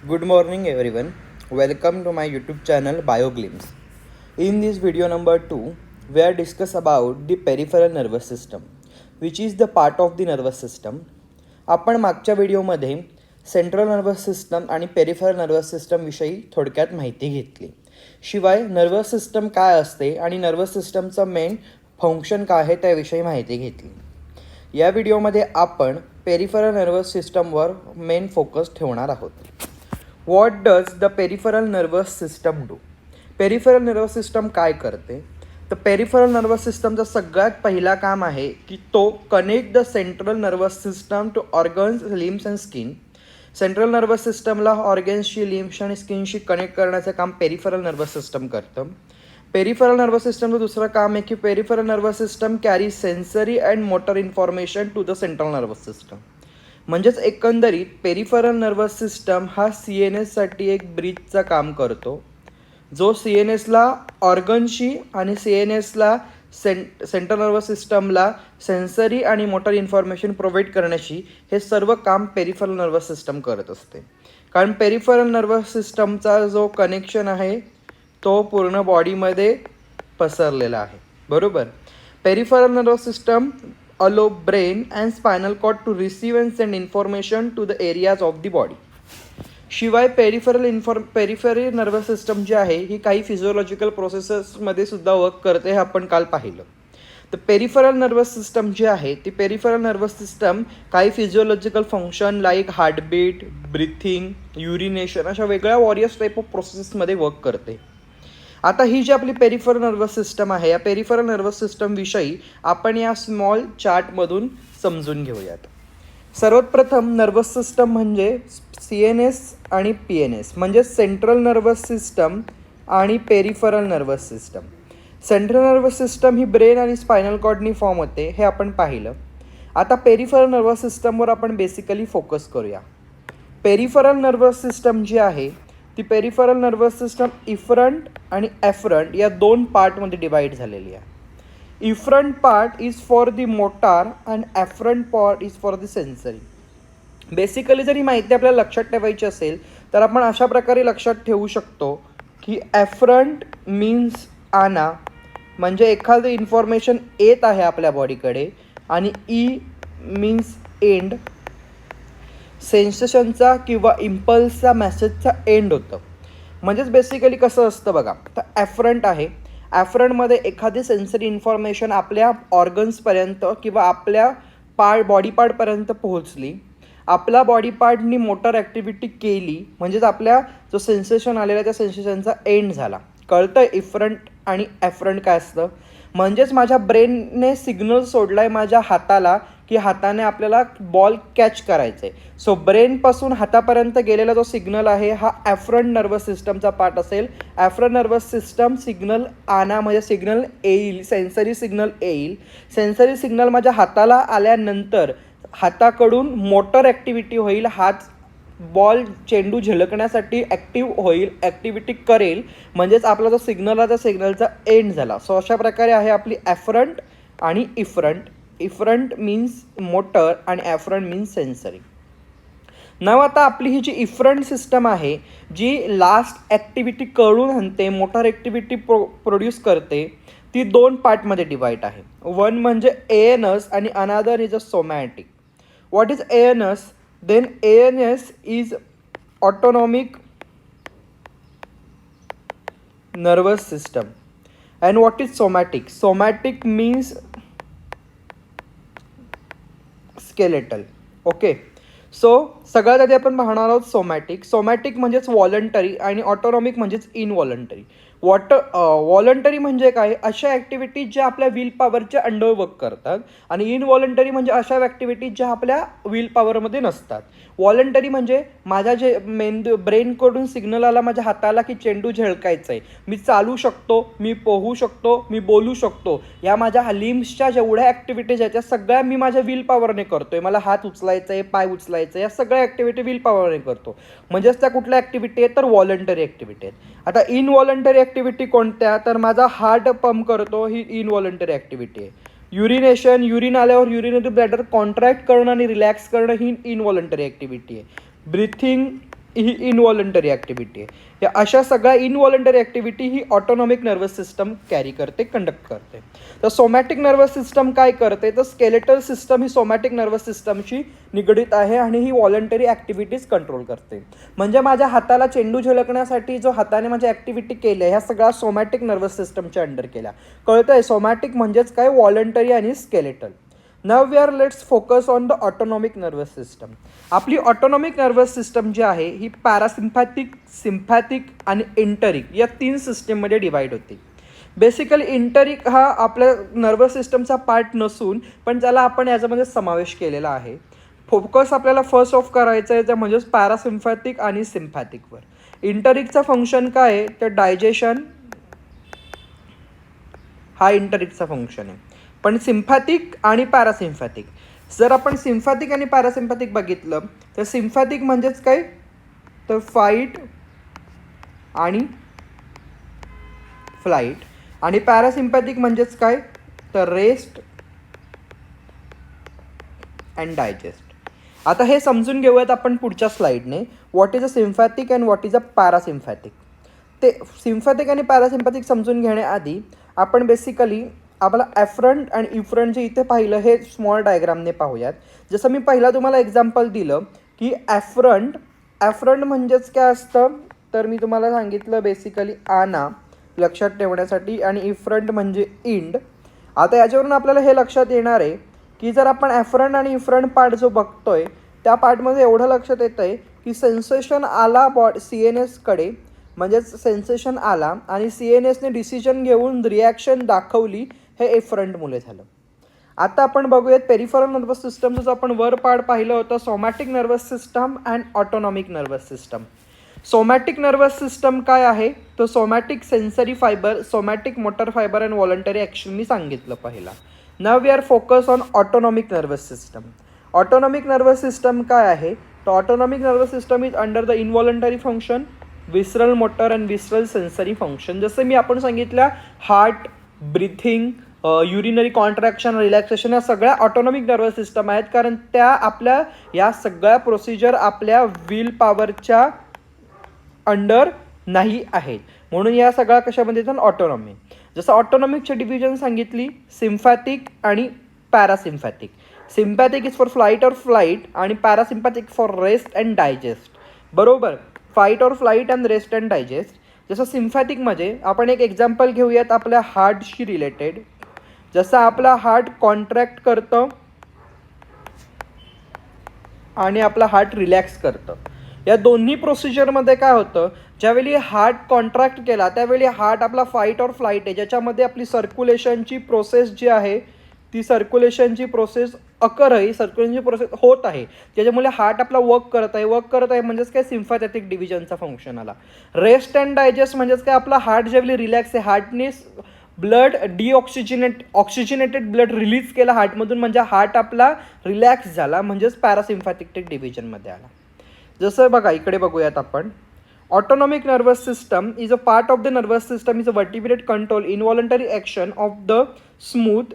Good morning everyone. Welcome to my YouTube channel BioGlimpse. In this video number 2, we are discuss about the peripheral nervous system, which is the part of the nervous system. आपण मागच्या व्हिडिओमध्ये central nervous system आणि peripheral nervous system विषयी थोडक्यात माहिती घेतली. शिवाय nervous system काय असते आणि नर्वस सिस्टमचं मेन फंक्शन काय आहे त्याविषयी माहिती घेतली. या व्हिडिओमध्ये आपण पेरिफेरल नर्वस सिस्टमवर मेन फोकस ठेवणार आहोत. What does the peripheral nervous system do? Peripheral nervous system काय करते? तर पेरिफेरल नर्वस सिस्टमचं सगळ्यात पहिला काम आहे की तो connect the central nervous system to organs, limbs and skin. Central nervous सिस्टमला ऑर्गन्सशी, लिम्स आणि स्किनशी कनेक्ट करण्याचं काम पेरिफेरल नर्वस सिस्टम करतं. पेरिफेरल नर्वस सिस्टमचं दुसरं काम आहे की peripheral nervous system carry sensory and motor information to the central nervous system. म्हणजेच एकंदरीत पेरिफेरल नर्वस सिस्टम हा CNSसाठी एक ब्रिजचं काम करतो, जो CNSला ऑर्गनशी आणि CNSला सेंट्रल नर्वस सिस्टमला सेन्सरी आणि मोटर इन्फॉर्मेशन प्रोव्हाइड करण्याची हे सर्व काम पेरिफेरल नर्वस सिस्टम करत असते. कारण पेरिफेरल नर्वस सिस्टमचा जो कनेक्शन आहे तो पूर्ण बॉडीमध्ये पसरलेला आहे, बरोबर. Peripheral nervous system allow brain and spinal cord to receive and send information to the areas of the body. शिवाय पेरिफेरल नर्वस सिस्टम जी आहे ही काही फिजिओलॉजिकल प्रोसेसेसमध्ये सुद्धा वर्क करते, हे आपण काल पाहिलं. तर पेरिफेरल नर्वस सिस्टम जी आहे ती पेरिफेरल नर्वस सिस्टम काही physiological function like heartbeat, breathing, urination अशा वेगळ्या वॉरियस टाईप ऑफ प्रोसेसेसमध्ये वर्क करते. आता ही जी आपली पेरिफेरल नर्वस सिस्टम आहे, या पेरिफेरल नर्वस सिस्टमविषयी आपण या स्मॉल चार्टमधून समजून घेऊयात. सर्वात प्रथम नर्वस सिस्टम म्हणजे CNS आणि PNS म्हणजे सेंट्रल नर्वस सिस्टम आणि peripheral nervous system. Central nervous system ही ब्रेन आणि स्पायनल कॉर्डनी फॉर्म होते, हे आपण पाहिलं. आता पेरिफेरल नर्वस सिस्टमवर आपण बेसिकली फोकस करूया. पेरिफेरल नर्वस सिस्टम जी आहे ती पेरिफेरल नर्वस सिस्टम इफरंट आणि एफरंट या दोन पार्टमध्ये डिवाईड झालेली आहे. Efferent part is for the motor and afferent part is for the sensory. Basically जर ही माहिती आपल्याला लक्षात ठेवायची असेल तर आपण अशा प्रकारे लक्षात ठेवू शकतो की एफरंट मीन्स आना, म्हणजे एखादी इन्फॉर्मेशन येत आहे आपल्या बॉडीकडे, आणि ई मीन्स एंड, सेन्सेशनचा किंवा इम्पल्सचा मेसेजचा एंड होतं. म्हणजेच बेसिकली कसं असतं बघा, तर ॲफरंट आहे. ॲफरंटमध्ये एखादी सेन्सरी इन्फॉर्मेशन आपल्या ऑर्गन्सपर्यंत किंवा आपल्या बॉडी पार्टपर्यंत पोहोचली, आपला बॉडी पार्टनी मोटर ॲक्टिव्हिटी केली, म्हणजेच आपल्या जो सेन्सेशन आलेला त्या सेन्सेशनचा एंड झाला. कळतं इफरंट आणि ॲफरंट काय असतं? म्हणजेच माझ्या ब्रेनने सिग्नल सोडला आहे माझ्या हाताला की हाताने आपल्याला बॉल कॅच करायचं आहे. सो ब्रेनपासून हातापर्यंत गेलेला जो सिग्नल आहे हा ॲफरंट नर्वस सिस्टमचा पार्ट असेल. ॲफरंट नर्वस सिस्टम सिग्नल आणा म्हणजे सिग्नल येईल, सेन्सरी सिग्नल येईल. सेन्सरी सिग्नल माझ्या हाताला आल्यानंतर हाताकडून मोटर ॲक्टिव्हिटी होईल, हात बॉल चेंडू झलकण्यासाठी ॲक्टिव्ह होईल, ॲक्टिव्हिटी करेल, म्हणजेच आपला जो सिग्नल आहे त्या सिग्नलचा एंड झाला. सो अशा प्रकारे आहे आपली ॲफरंट आणि इफरंट. इफरंट मीन्स मोटर आणि ॲफरंट मीन्स सेन्सरी. नाव आता आपली ही जी इफरंट सिस्टम आहे जी लास्ट ॲक्टिव्हिटी करून आणते, मोटर ॲक्टिव्हिटी प्रोड्यूस करते, ती दोन पार्टमध्ये डिवाईड आहे. वन म्हणजे ANS आणि another is a somatic. What is ANS? Then ANS is autonomic nervous system. And what is somatic? Somatic means skeletal. Okay. So सगळ्यात आधी आपण पाहणार आहोत सोमॅटिक. सोमॅटिक म्हणजेच वॉलंटरी आणि ऑटोनॉमिक म्हणजेच इनवॉलंटरी. वॉलंटरी म्हणजे काय? अशा ॲक्टिव्हिटीज ज्या आपल्या विल पॉवरच्या अंडर वर्क करतात, आणि इनवॉलंटरी म्हणजे अशा ॲक्टिव्हिटीज ज्या आपल्या विल पॉवरमध्ये नसतात. वॉलंटरी म्हणजे माझ्या जे ब्रेनकडून सिग्नल आला माझ्या हाताला की चेंडू झळकायचा आहे, मी चालू शकतो, मी पोहू शकतो, मी बोलू शकतो, या माझ्या लिम्सच्या जेवढ्या ॲक्टिव्हिटीज आहेत त्या सगळ्या मी माझ्या विल पॉवरने करतोय. मला हात उचलायचा आहे, पाय उचलायचं, या सगळ्या ॲक्टिव्हिटी विल पॉवरने करतो. म्हणजेच त्या कुठल्या ॲक्टिव्हिटी आहेत? तर वॉलंटरी ॲक्टिव्हिटी आहेत. आता इनवॉलंटरी ॲक्टिव्हिटी कोणत्या? तर माझा हार्ट पंप करतो, ही इनवॉलंटरी ॲक्टिव्हिटी आहे. युरिनेशन, युरिन आल्यावर युरिनरी ब्लॅडर कॉन्ट्रॅक्ट करणं आणि रिलॅक्स करणं ही इनवॉलंटरी ॲक्टिव्हिटी आहे. ब्रिथिंग, ही इनव्हॉलंटरी ॲक्टिव्हिटी आहे. या अशा सगळ्या इनव्हॉलंटरी ॲक्टिव्हिटी ही ऑटोनॉमिक नर्वस सिस्टम कॅरी करते, कंडक्ट करते. तर सोमॅटिक नर्वस सिस्टम काय करते, तर स्केलेटल सिस्टम ही सोमॅटिक नर्वस सिस्टमशी निगडीत आहे आणि ही व्हॉलंटरी ॲक्टिव्हिटीज कंट्रोल करते. म्हणजे माझ्या हाताला चेंडू झळकण्यासाठी जो हाताने माझ्या ॲक्टिव्हिटी केल्या ह्या सगळ्या सोमॅटिक नर्वस सिस्टमच्या अंडर केल्या. कळतंय, सोमॅटिक म्हणजेच काय, व्हॉलंटरी आणि skeletal. Now we are let's focus on the autonomic nervous system. आपली ऑटोनॉमिक नर्वस सिस्टम जी आहे ही पॅरासिम्पॅथिक, सिम्पॅथिक आणि एंटरिक या 3 सिस्टीममध्ये डिवाईड होते. बेसिकली इंटरिक हा आपल्या नर्वस सिस्टमचा पार्ट नसून पण त्याला आपण याच्यामध्ये समावेश केलेला आहे. फोकस आपल्याला फर्स्ट ऑफ करायचं आहे तर म्हणजेच पॅरासिम्पॅथिक आणि सिम्पॅथिकवर. इंटरिकचा फंक्शन काय आहे तर डायजेशन हा इंटरिकचा फंक्शन आहे. पण सिम्पॅथिक आणि पॅरासिम्पॅथिक, जर आपण सिम्पॅथिक आणि पॅरासिम्पॅथिक बघितलं तर सिम्पॅथिक म्हणजेच काय तर फाईट आणि फ्लाईट आणि पॅरासिम्पॅथिक म्हणजेच काय तर रेस्ट अँड डायजेस्ट. आता हे समजून घेऊयात आपण पुढच्या स्लाईडने. What is a sympathetic and what is a parasympathetic. ते सिम्पॅथिक आणि पॅरासिम्पॅथिक समजून घेण्याआधी आपण बेसिकली आपला ॲफ्रंट आणि इफ्रंट जे इथे पाहिलं हे स्मॉल डायग्रामने पाहूयात. जसं मी पहिला तुम्हाला एक्झाम्पल दिलं की ॲफ्रंट म्हणजेच काय असतं तर मी तुम्हाला सांगितलं बेसिकली आना लक्षात ठेवण्यासाठी, आणि इफ्रंट म्हणजे इंड. आता याच्यावरून आपल्याला हे लक्षात येणार आहे की जर आपण ॲफ्रंट आणि इफ्रंट पार्ट जो बघतोय त्या पार्टमध्ये एवढं लक्षात येतं आहे की सेन्सेशन आला CNSकडे, म्हणजेच सेन्सेशन आला आणि CNSने डिसिजन घेऊन रिॲक्शन दाखवली, हे एफ्रंटमुळे झालं. आता आपण बघूयात पेरिफेरल नर्वस सिस्टम. जो आपण वर पार्ट पाहिलं होतं somatic nervous system and autonomic nervous system. Somatic nervous system काय आहे तर somatic sensory fibre, somatic motor fibre and voluntary action मी सांगितलं पहिला. Now we are focus on autonomic nervous system. Autonomic nervous system काय आहे तर autonomic nervous system is under the involuntary function, visceral motor and visceral sensory function. जसं मी आपण सांगितलं heart, breathing, urinary contraction, relaxation या सगळ्या ऑटोनॉमिक नर्वस सिस्टम आहेत, कारण त्या आपल्या या सगळ्या प्रोसिजर आपल्या विल पॉवरच्या अंडर नाही आहेत. म्हणून या सगळ्या कशामध्ये येतात ऑटोनॉमी. जसं ऑटोनॉमिकची डिव्हिजन सांगितली सिम्पॅथिक आणि पॅरासिम्पॅथिक. सिम्पॅथिक इज फॉर फ्लाईट और फ्लाईट आणि पॅरासिम्पॅथिक फॉर रेस्ट अँड डायजेस्ट. बरोबर, फाईट और flight and rest and digest. जसं सिम्पॅथिकमध्ये आपण एक एक्झाम्पल घेऊयात आपल्या हार्टशी रिलेटेड. जसं आपला हार्ट कॉन्ट्रॅक्ट करतं आणि आपला हार्ट रिलॅक्स करतं. या दोन्ही प्रोसिजरमध्ये काय होतं, ज्यावेळी हार्ट कॉन्ट्रॅक्ट केला त्यावेळी हार्ट आपला फाईट और फ्लाईट आहे, ज्याच्यामध्ये आपली सर्क्युलेशनची प्रोसेस जी आहे ती सर्क्युलेशनची प्रोसेस सर्क्युलेशनची प्रोसेस होत आहे, त्याच्यामुळे हार्ट आपला वर्क करत आहे म्हणजेच काय सिम्पॅथेटिक डिव्हिजनचा फंक्शन आला. रेस्ट अँड डायजेस्ट म्हणजेच काय आपला हार्ट ज्यावेळी रिलॅक्स आहे, हार्टने ब्लड ऑक्सिजनेटेड ब्लड रिलीज केला हार्टमधून, म्हणजे हार्ट आपला रिलॅक्स झाला, म्हणजेच पॅरासिम्पॅथेटिक डिव्हिजनमध्ये आला. जसं बघा इकडे बघूयात आपण. Autonomic nervous system is a part of the nervous system is a vertebrate control इनव्हॉलंटरी action of the smooth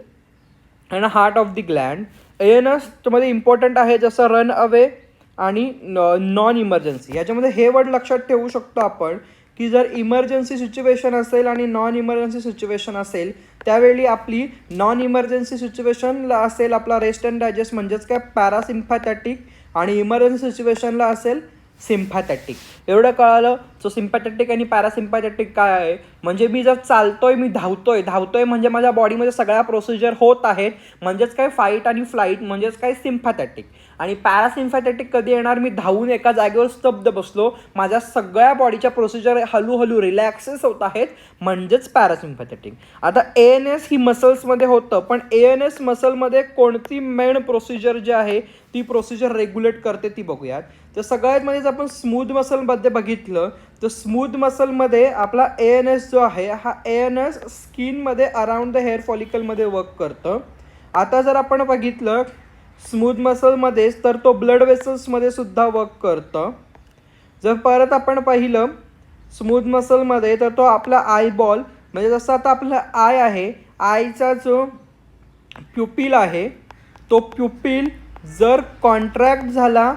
and heart of the Gland. ANS मध्ये इम्पॉर्टंट आहे जसं रन अवे आणि नॉन इमर्जन्सी. याच्यामध्ये हे वर्ड लक्षात ठेवू शकतो आपण की जर इमर्जन्सी सिच्युएशन असेल आणि नॉन इमर्जन्सी सिच्युएशन असेल त्यावेळी आपली नॉन इमर्जन्सी सिच्युएशनला असेल आपला रेस्ट अँड डायजेस्ट म्हणजेच काय पॅरासिम्पॅथॅटिक, आणि इमर्जन्सी सिच्युएशनला असेल सिम्पॅथॅटिक. एवढं कळालं. सो सिम्पॅथॅटिक आणि पॅरासिम्पॅथॅटिक काय आहे, म्हणजे मी जर चालतोय, मी धावतोय म्हणजे माझ्या बॉडीमध्ये सगळ्या प्रोसिजर होत आहेत, म्हणजेच काय फाईट आणि फ्लाईट म्हणजेच काय सिम्पॅथॅटिक. आणि पॅरासिम्पॅथॅटिक कधी येणार, मी धावून एका जागेवर स्तब्ध बसलो, माझ्या सगळ्या बॉडीच्या प्रोसिजर हळूहळू रिलॅक्सेस होत आहेत, म्हणजेच पॅरासिम्पॅथॅटिक. आता ANS ही मसल्समध्ये होतं, पण ANS मसलमध्ये कोणती मेन प्रोसिजर जी आहे ती प्रोसिजर रेग्युलेट करते ती बघूयात. तर सगळ्यात मध्ये आपण स्मूथ मसलमध्ये बघितलं तर स्मूथ मसलमध्ये आपला ANS जो आहे हा ANS स्किनमध्ये अराउंड द हेअर फॉलिकलमध्ये वर्क करतं. आता जर आपण बघितलं स्मूथ मसलमध्येच तर तो ब्लड वेसल्समध्ये सुद्धा वर्क करतं. जर परत आपण पाहिलं स्मूथ मसलमध्ये तर तो आपला आयबॉल, म्हणजे जसं आता आपला आय आहे, आयचा जो प्युपिल आहे तो प्युपिल जर कॉन्ट्रॅक्ट झाला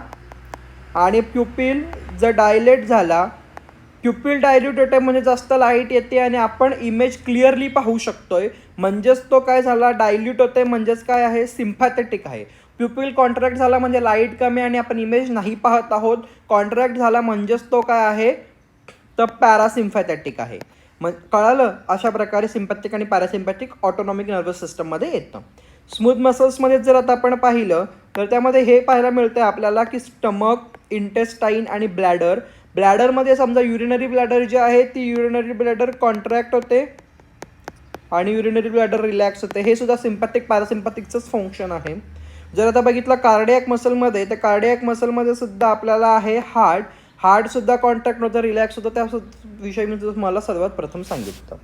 आणि प्युपिल जर डायलेट झाला, प्युपिल डायल्यूट होते म्हणजे जास्त लाईट येते आणि आपण इमेज क्लिअरली पाहू शकतोय, म्हणजेच तो काय झाला, डायल्यूट होते म्हणजेच काय आहे, सिम्पॅथेटिक आहे. प्युपिल कॉन्ट्रॅक्ट झाला म्हणजे लाईट कमी आणि आपण इमेज नाही पाहत आहोत. कॉन्ट्रॅक्ट झाला म्हणजेच तो काय आहे, तर पॅरासिम्पॅथेटिक आहे. मग कळालं, अशा प्रकारे सिम्पॅथिक आणि पॅरासिम्पॅथिक ऑटोनॉमिक नर्वस सिस्टममध्ये येतं. स्मूथ मसल्समध्ये जर आता आपण पाहिलं तर त्यामध्ये हे पाहायला मिळतं आपल्याला की स्टमक, इंटेस्टाईन आणि ब्लॅडरमध्ये समजा युरिनरी ब्लॅडर जे आहे ती युरिनरी ब्लॅडर कॉन्ट्रॅक्ट होते आणि युरिनरी ब्लॅडर रिलॅक्स होते. हे सुद्धा सिम्पॅथिक पॅरासिम्पॅथिकचंच फंक्शन आहे. जर आता बघितलं कार्डियाक मसलमध्ये, तर कार्डियाक मसलमध्ये सुद्धा आपल्याला आहे हार्टसुद्धा कॉन्ट्रॅक्ट होतं, रिलॅक्स होतं. त्या विषयी मी तुम्हाला सर्वात प्रथम सांगितलं.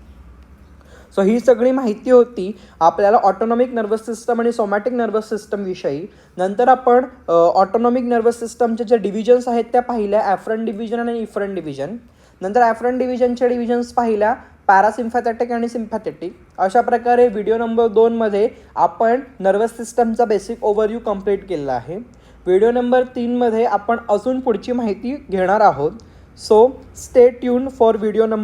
सो ही सगळी माहिती होती आपल्याला ऑटोनॉमिक नर्वस सिस्टम आणि सोमॅटिक नर्वस सिस्टम विषयी. नंतर आपण ऑटोनॉमिक नर्वस सिस्टमचे जे डिव्हिजन्स आहेत त्या पाहिल्या, ॲफ्रंट डिव्हिजन आणि इफ्रंट डिव्हिजन. नंतर ॲफ्रंट डिव्हिजनचे डिव्हिजन्स पाहिल्या, पॅरासिम्पॅथेटिक आणि सिम्पॅथेटिक. अशा प्रकारे व्हिडिओ नंबर 2मध्ये आपण नर्वस सिस्टमचा बेसिक ओव्हरव्ह्यू कंप्लीट केला आहे. व्हिडिओ नंबर 3मध्ये आपण अजून पुढची माहिती घेणार आहोत. So stay tune for video number